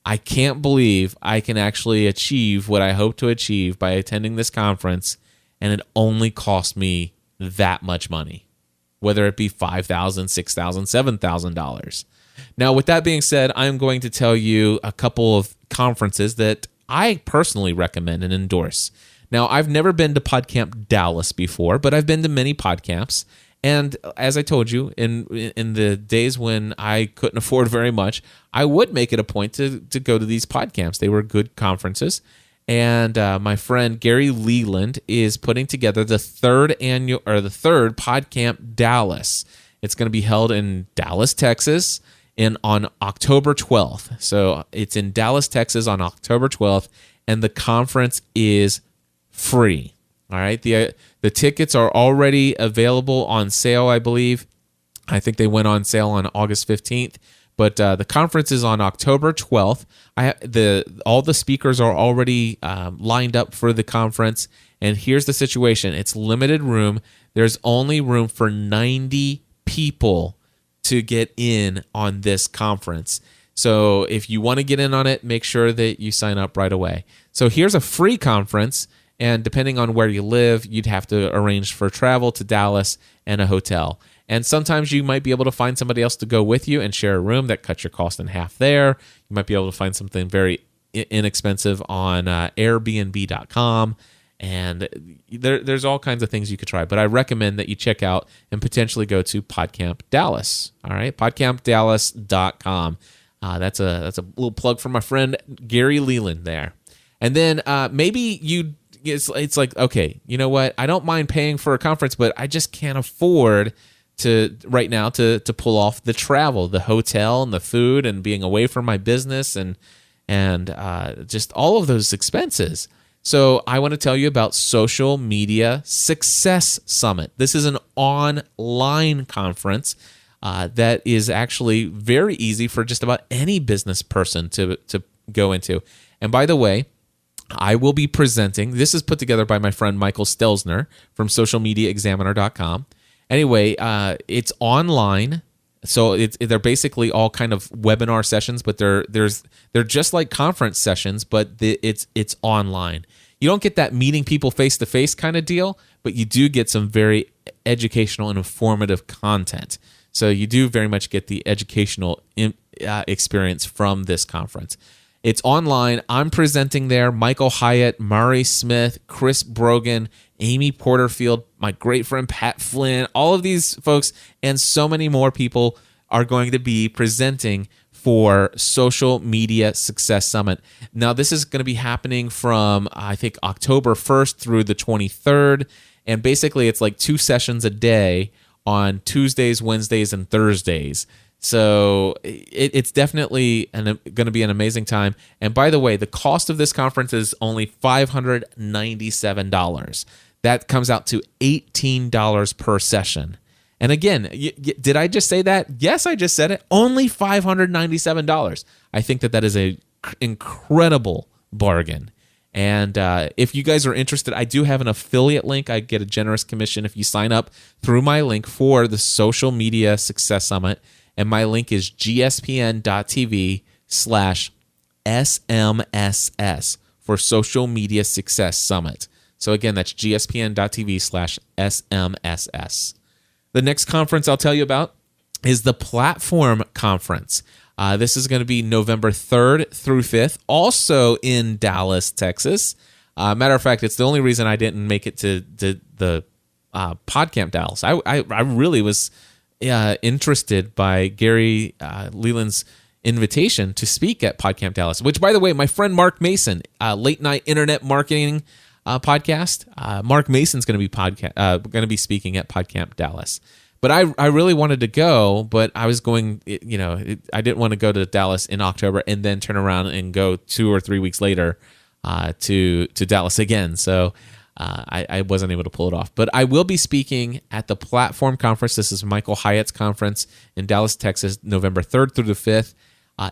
I can't believe I can actually achieve what I hope to achieve by attending this conference, and it only cost me that much money, whether it be $5,000, $6,000, $7,000. Now, with that being said, I'm going to tell you a couple of conferences that I personally recommend and endorse. Now, I've never been to PodCamp Dallas before, but I've been to many PodCamps. And as I told you, in the days when I couldn't afford very much, I would make it a point to go to these PodCamps. They were good conferences. And my friend Gary Leland is putting together the third PodCamp Dallas. It's going to be held in Dallas, Texas, on October 12th. So it's in Dallas, Texas on October 12th, and the conference is free. All right, the tickets are already available on sale, I believe. I think they went on sale on August 15th, but the conference is on October 12th. All the speakers are already lined up for the conference, and here's the situation. It's limited room. There's only room for 90 people to get in on this conference. So if you want to get in on it, make sure that you sign up right away. So here's a free conference. And depending on where you live, you'd have to arrange for travel to Dallas and a hotel. And sometimes you might be able to find somebody else to go with you and share a room. That cuts your cost in half there. You might be able to find something very inexpensive on Airbnb.com. And there's all kinds of things you could try. But I recommend that you check out and potentially go to PodCamp Dallas. All right, PodCampDallas.com. That's a little plug for my friend Gary Leland there. And then maybe it's like, okay, you know what? I don't mind paying for a conference, but I just can't afford right now to pull off the travel, the hotel, and the food, and being away from my business, and just all of those expenses. So I want to tell you about Social Media Success Summit. This is an online conference that is actually very easy for just about any business person to go into. And by the way, I will be presenting. This is put together by my friend Michael Stelzner from socialmediaexaminer.com. Anyway, it's online, so they're basically all kind of webinar sessions, but they're just like conference sessions, but it's online. You don't get that meeting people face to face kind of deal, but you do get some very educational and informative content. So you do very much get the educational experience from this conference. It's online. I'm presenting there. Michael Hyatt, Mari Smith, Chris Brogan, Amy Porterfield, my great friend Pat Flynn, all of these folks, and so many more people are going to be presenting for Social Media Success Summit. Now, this is going to be happening from, I think, October 1st through the 23rd. And basically, it's like 2 sessions a day on Tuesdays, Wednesdays, and Thursdays. So it's definitely going to be an amazing time. And by the way, the cost of this conference is only $597. That comes out to $18 per session. And again, did I just say that? Yes, I just said it. Only $597. I think that is a incredible bargain. And if you guys are interested, I do have an affiliate link. I get a generous commission if you sign up through my link for the Social Media Success Summit. And my link is gspn.tv/SMSS for Social Media Success Summit. So again, that's gspn.tv/SMSS. The next conference I'll tell you about is the Platform Conference. This is going to be November 3rd through 5th, also in Dallas, Texas. Matter of fact, it's the only reason I didn't make it to the PodCamp Dallas. I really was interested by Gary Leland's invitation to speak at PodCamp Dallas, which, by the way, my friend Mark Mason, late night internet marketing podcast. Mark Mason's going to be speaking at PodCamp Dallas. But I really wanted to go, but I was going, I didn't want to go to Dallas in October and then turn around and go 2 or 3 weeks later to Dallas again. So I wasn't able to pull it off. But I will be speaking at the Platform Conference. This is Michael Hyatt's conference in Dallas, Texas, November 3rd through the 5th.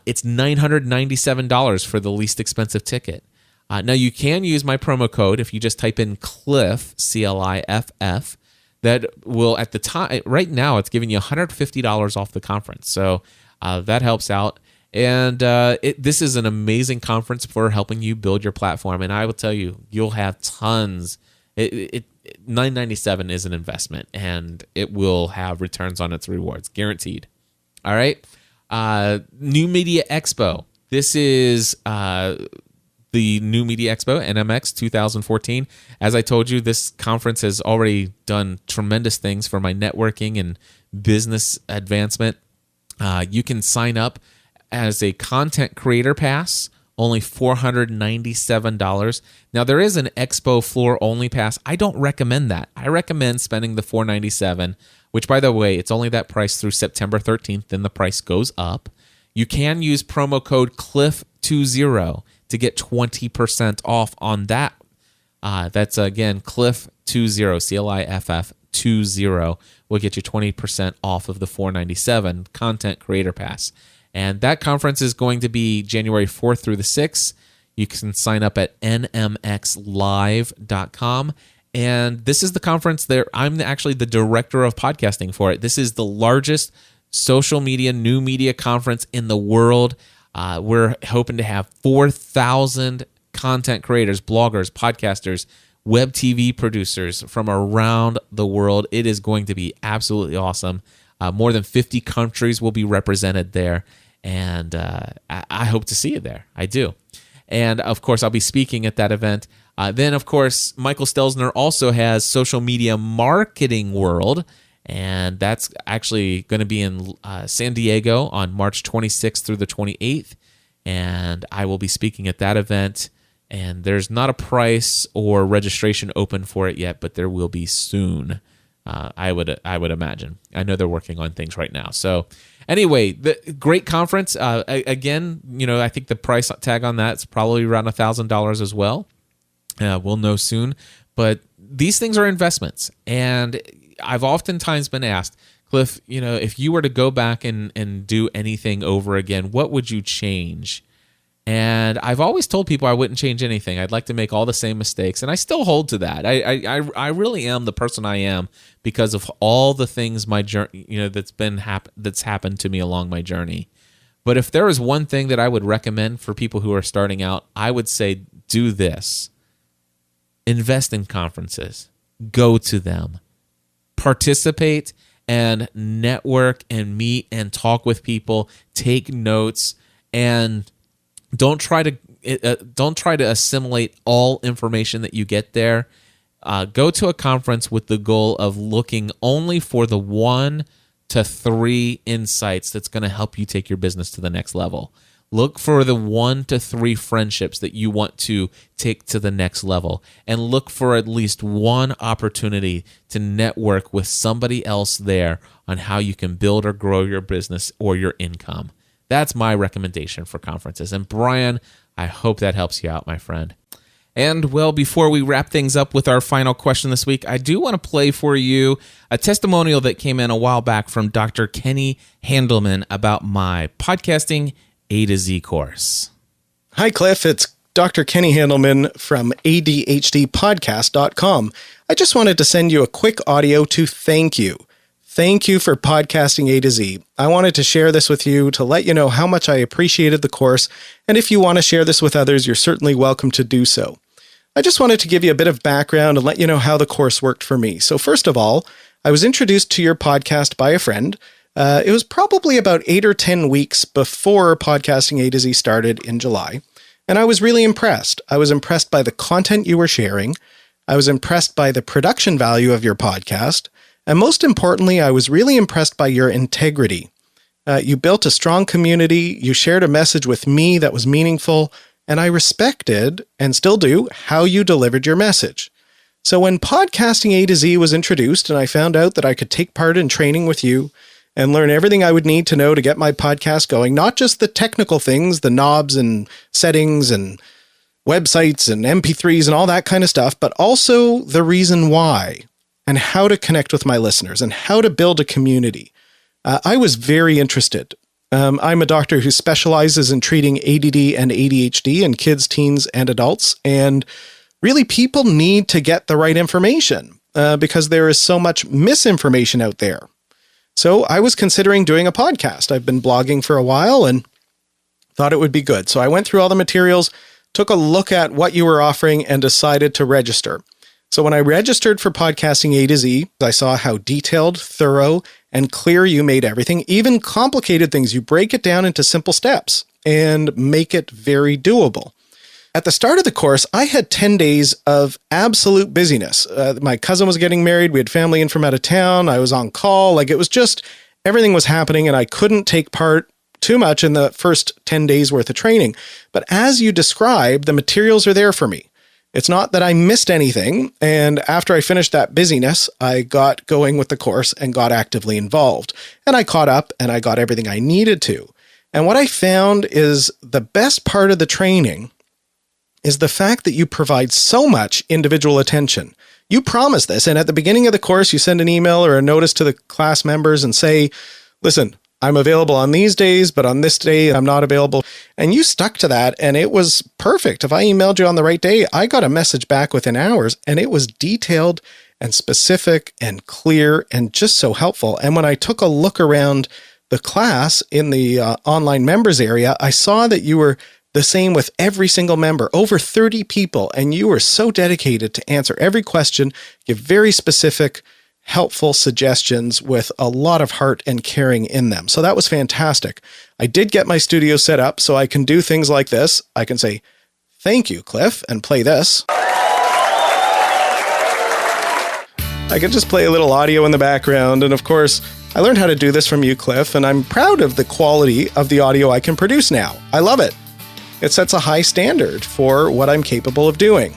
It's $997 for the least expensive ticket. Now, you can use my promo code if you just type in CLIFF, CLIFF. That will, at the time, right now, it's giving you $150 off the conference. So that helps out. And this is an amazing conference for helping you build your platform. And I will tell you, you'll have tons. $997 is an investment, and it will have returns on its rewards, guaranteed. All right. New Media Expo. This is the New Media Expo, NMX 2014. As I told you, this conference has already done tremendous things for my networking and business advancement. You can sign up as a content creator pass, only $497. Now, there is an expo floor only pass. I don't recommend that. I recommend spending the $497, which, by the way, it's only that price through September 13th, then the price goes up. You can use promo code CLIFF20 to get 20% off on that. That's, again, CLIFF20, CLIFF20 will get you 20% off of the $497 Content Creator Pass. And that conference is going to be January 4th through the 6th. You can sign up at nmxlive.com. And this is the conference there. I'm actually the director of podcasting for it. This is the largest social media, new media conference in the world. We're hoping to have 4,000 content creators, bloggers, podcasters, web TV producers from around the world. It is going to be absolutely awesome. More than 50 countries will be represented there, and I hope to see you there. I do. And, of course, I'll be speaking at that event. Then, of course, Michael Stelzner also has Social Media Marketing World, and that's actually going to be in San Diego on March 26th through the 28th, and I will be speaking at that event. And there's not a price or registration open for it yet, but there will be soon. I would imagine. I know they're working on things right now. So anyway, the great conference. Again, I think the price tag on that's probably around $1,000 as well. We'll know soon. But these things are investments, and I've oftentimes been asked, Cliff, if you were to go back and do anything over again, what would you change? And I've always told people I wouldn't change anything. I'd like to make all the same mistakes, and I still hold to that. I really am the person I am because of all the things my journey, that's happened to me along my journey. But if there is one thing that I would recommend for people who are starting out, I would say do this: invest in conferences, go to them, participate, and network and meet and talk with people, take notes, and don't try to assimilate all information that you get there. Go to a conference with the goal of looking only for the 1 to 3 insights that's going to help you take your business to the next level. Look for the 1 to 3 friendships that you want to take to the next level, and look for at least one opportunity to network with somebody else there on how you can build or grow your business or your income. That's my recommendation for conferences. And Brian, I hope that helps you out, my friend. And, well, before we wrap things up with our final question this week, I do want to play for you a testimonial that came in a while back from Dr. Kenny Handelman about my Podcasting A to Z course. Hi, Cliff. It's Dr. Kenny Handelman from ADHDpodcast.com. I just wanted to send you a quick audio to thank you. Thank you for Podcasting A to Z. I wanted to share this with you to let you know how much I appreciated the course, and if you want to share this with others, you're certainly welcome to do so. I just wanted to give you a bit of background and let you know how the course worked for me. So first of all, I was introduced to your podcast by a friend. It was probably about 8 or 10 weeks before Podcasting A to Z started in July, and I was really impressed. I was impressed by the content you were sharing. I was impressed by the production value of your podcast. And most importantly, I was really impressed by your integrity. You built a strong community. You shared a message with me that was meaningful. And I respected, and still do, how you delivered your message. So when Podcasting A to Z was introduced and I found out that I could take part in training with you and learn everything I would need to know to get my podcast going, not just the technical things, the knobs and settings and websites and MP3s and all that kind of stuff, but also the reason why and how to connect with my listeners and how to build a community, I was very interested. I'm a doctor who specializes in treating ADD and ADHD in kids, teens, and adults. And really, people need to get the right information because there is so much misinformation out there. So I was considering doing a podcast. I've been blogging for a while and thought it would be good. So I went through all the materials, took a look at what you were offering, and decided to register. So when I registered for Podcasting A to Z, I saw how detailed, thorough, and clear you made everything, even complicated things. You break it down into simple steps and make it very doable. At the start of the course, I had 10 days of absolute busyness. My cousin was getting married. We had family in from out of town. I was on call. It was just, everything was happening and I couldn't take part too much in the first 10 days worth of training. But as you described, the materials are there for me. It's not that I missed anything, and after I finished that busyness, I got going with the course and got actively involved. And I caught up and I got everything I needed to. And what I found is the best part of the training is the fact that you provide so much individual attention. You promise this, and at the beginning of the course, you send an email or a notice to the class members and say, listen, I'm available on these days, but on this day, I'm not available. And you stuck to that, and it was perfect. If I emailed you on the right day, I got a message back within hours, and it was detailed and specific and clear and just so helpful. And when I took a look around the class in the online members area, I saw that you were the same with every single member, over 30 people, and you were so dedicated to answer every question, give very specific, helpful suggestions with a lot of heart and caring in them. So that was fantastic. I did get my studio set up so I can do things like this. I can say, thank you, Cliff, and play this. I can just play a little audio in the background. And of course, I learned how to do this from you, Cliff, and I'm proud of the quality of the audio I can produce now. I love it. It sets a high standard for what I'm capable of doing.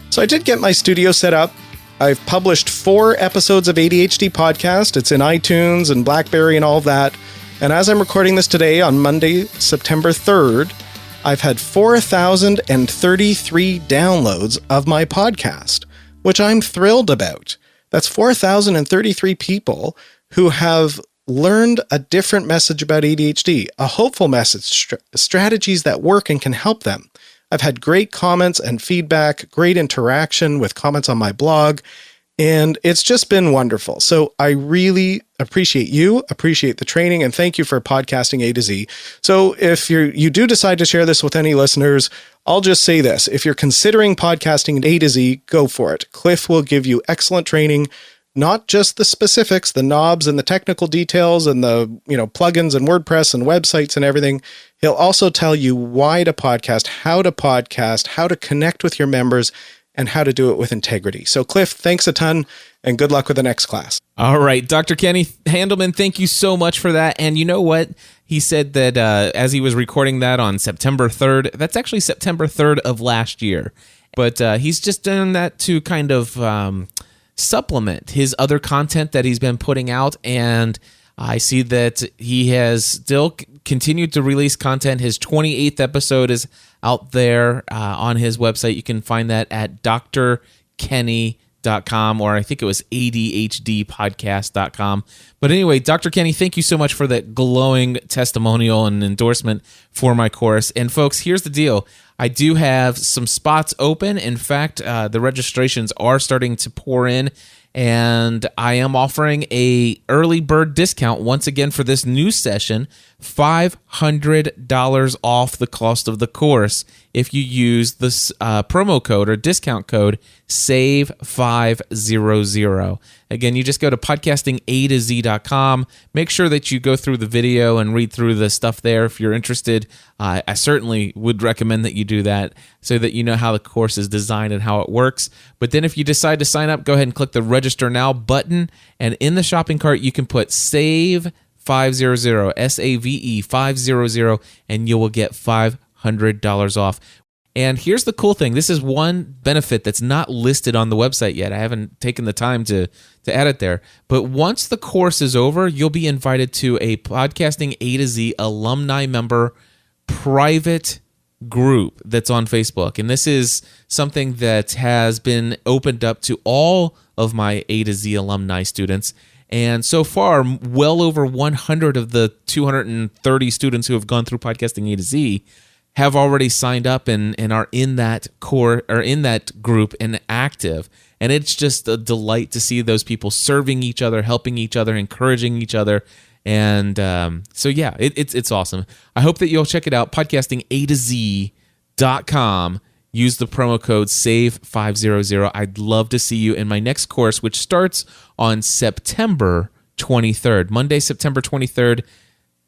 So I did get my studio set up. I've published 4 episodes of ADHD Podcast. It's in iTunes and BlackBerry and all of that. And as I'm recording this today on Monday, September 3rd, I've had 4,033 downloads of my podcast, which I'm thrilled about. That's 4,033 people who have learned a different message about ADHD, a hopeful message, strategies that work and can help them. I've had great comments and feedback, great interaction with comments on my blog, and it's just been wonderful. So I really appreciate you, appreciate the training, and thank you for Podcasting A to Z. So if you do decide to share this with any listeners, I'll just say this. If you're considering Podcasting A to Z, go for it. Cliff will give you excellent training, not just the specifics, the knobs and the technical details and the plugins and WordPress and websites and everything. He'll also tell you why to podcast, how to connect with your members, and how to do it with integrity. So Cliff, thanks a ton, and good luck with the next class. All right, Dr. Kenny Handelman, thank you so much for that. And you know what? He said that as he was recording that on September 3rd, that's actually September 3rd of last year. But he's just done that to kind of supplement his other content that he's been putting out. And I see that he has still continued to release content. His 28th episode is out there on his website. You can find that at drkenny.com, or I think it was ADHDpodcast.com. But anyway, Dr. Kenny, thank you so much for that glowing testimonial and endorsement for my course. And folks, here's the deal. I do have some spots open. In fact, the registrations are starting to pour in, and I am offering a early bird discount once again for this new session, $500 off the cost of the course if you use this promo code or discount code SAVE500. Again, you just go to podcastingatoz.com. Make sure that you go through the video and read through the stuff there if you're interested. I certainly would recommend that you do that so that you know how the course is designed and how it works. But then if you decide to sign up, go ahead and click the Register Now button, and in the shopping cart you can put SAVE500, SAVE 500, and you will get $500 off. And here's the cool thing. This is one benefit that's not listed on the website yet. I haven't taken the time to add it there. But once the course is over, you'll be invited to a Podcasting A to Z alumni member private group that's on Facebook. And this is something that has been opened up to all of my A to Z alumni students. And so far, well over 100 of the 230 students who have gone through Podcasting A to Z have already signed up and are in that core or in that group and active. And it's just a delight to see those people serving each other, helping each other, encouraging each other. And so yeah, it's awesome. I hope that you'll check it out. Podcastingatoz.com. Use the promo code SAVE500. I'd love to see you in my next course, which starts on September 23rd, Monday, September 23rd.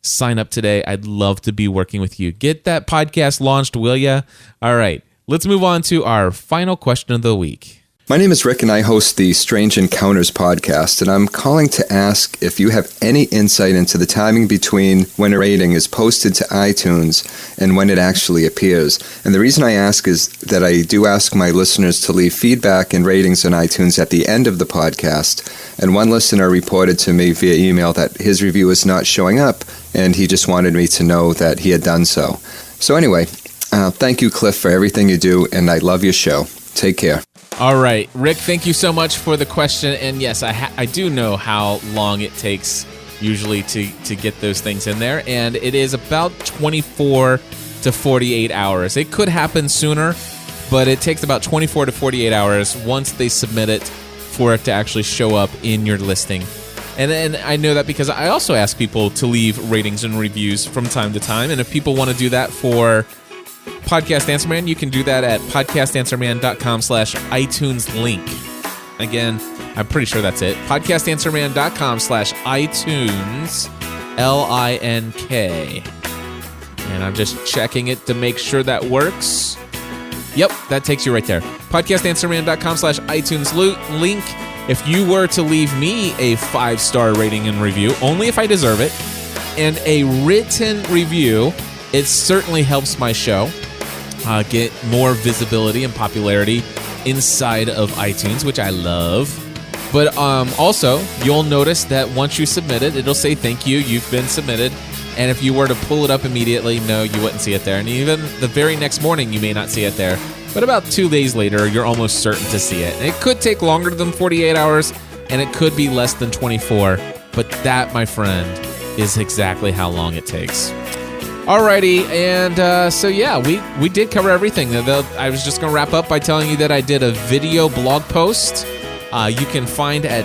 Sign up today. I'd love to be working with you. Get that podcast launched, will ya? All right, let's move on to our final question of the week. My name is Rick, and I host the Strange Encounters podcast, and I'm calling to ask if you have any insight into the timing between when a rating is posted to iTunes and when it actually appears. And the reason I ask is that I do ask my listeners to leave feedback and ratings on iTunes at the end of the podcast, and one listener reported to me via email that his review is not showing up, and he just wanted me to know that he had done so. So anyway, thank you, Cliff, for everything you do, and I love your show. Take care. All right, Rick, thank you so much for the question. And yes, I do know how long it takes usually to get those things in there. And it is about 24 to 48 hours. It could happen sooner, but it takes about 24 to 48 hours once they submit it for it to actually show up in your listing. And then I know that because I also ask people to leave ratings and reviews from time to time. And if people want to do that for Podcast Answer Man, you can do that at podcastanswerman.com/iTunes link. Again, I'm pretty sure that's it. podcastanswerman.com/iTunes LINK. And I'm just checking it to make sure that works. Yep, that takes you right there. podcastanswerman.com/iTunes link. If you were to leave me a 5-star rating and review, only if I deserve it, and a written review, it certainly helps my show get more visibility and popularity inside of iTunes, which I love. But also, you'll notice that once you submit it, it'll say, thank you, you've been submitted. And if you were to pull it up immediately, no, you wouldn't see it there. And even the very next morning, you may not see it there. But about 2 days later, you're almost certain to see it. And it could take longer than 48 hours, and it could be less than 24. But that, my friend, is exactly how long it takes. Alrighty, and so yeah, we did cover everything. I was just going to wrap up by telling you that I did a video blog post. You can find at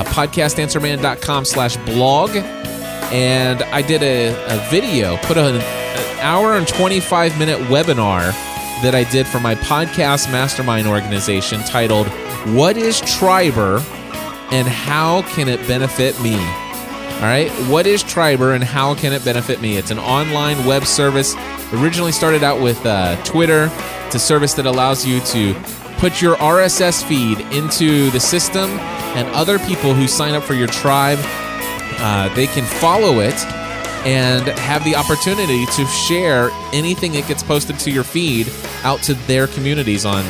podcastanswerman.com/blog. And I did a video, put an hour and 25-minute webinar that I did for my podcast mastermind organization titled, What is Triber and How Can It Benefit Me? All right, what is Triber and how can it benefit me? It's an online web service. Originally started out with Twitter. It's a service that allows you to put your RSS feed into the system, and other people who sign up for your tribe, they can follow it and have the opportunity to share anything that gets posted to your feed out to their communities on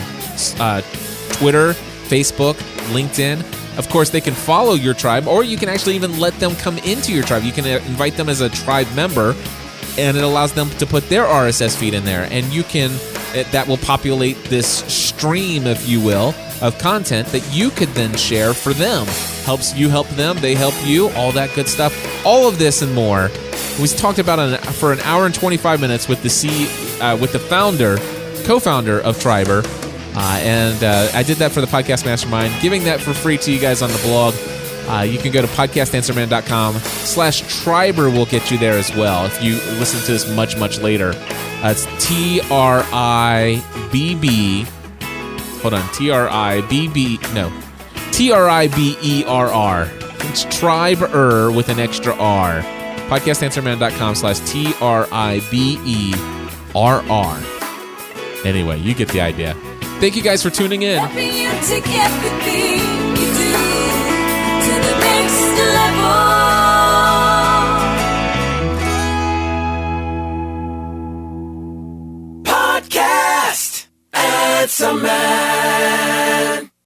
Twitter, Facebook, LinkedIn. Of course, they can follow your tribe, or you can actually even let them come into your tribe. You can invite them as a tribe member, and it allows them to put their RSS feed in there. And that will populate this stream, if you will, of content that you could then share for them. Helps you help them, they help you, all that good stuff. All of this and more. We talked about for an hour and 25 minutes with the co-founder of Triber. And I did that for the Podcast Mastermind, giving that for free to you guys on the blog. You can go to podcastanswerman.com/Triber will get you there as well if you listen to this much, much later. It's TRIBB. Hold on. TRIBERR. It's Triber with an extra R. Podcastanswerman.com/TRIBERR. Anyway, you get the idea. Thank you guys for tuning in. Helping you to get the thing you do to the next level. Podcast Answer Man.